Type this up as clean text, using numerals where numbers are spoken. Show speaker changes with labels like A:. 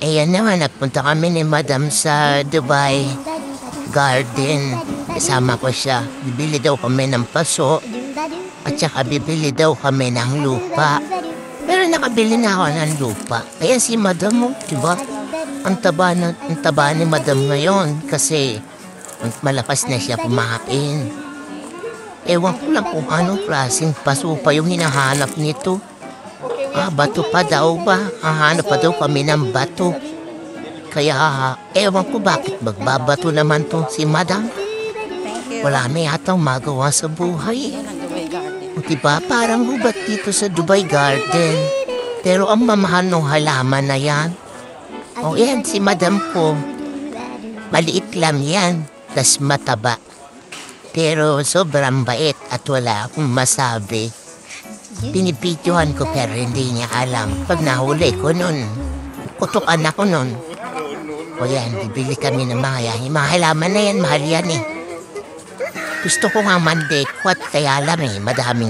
A: Ayan naman, nagpunta kami ni Madam sa Dubai Garden. Kasama ko siya. Bibili daw kami ng paso at saka bibili daw kami ng lupa. Pero nakabili na ako ng lupa. Kaya si Madam mo, diba? Ang taba ni Madam ngayon kasi malakas na siya kumain. Ewan ko lang kung anong klaseng paso pa yung hinahanap nito. Bato pa daw ba? Hahanap pa daw kami ng bato. Kaya, ewan ko bakit magbabato naman to si Madam. Wala na yatang magawa sa buhay. Diba? Parang hubat dito sa Dubai Garden. Pero ang mamahal ng halaman na yan. Yan, si Madam ko. Maliit lang yan. Tas mataba. Pero sobrang bait at wala akong masabi. Pinipidyohan ko pero hindi niya alam. Pag nahuli ko nun, kutukan ako nun. O yan, bibili kami ng mga yan. Yung mga halaman na yan, mahal yan eh. Gusto ko nga mandekwat kaya lang madaming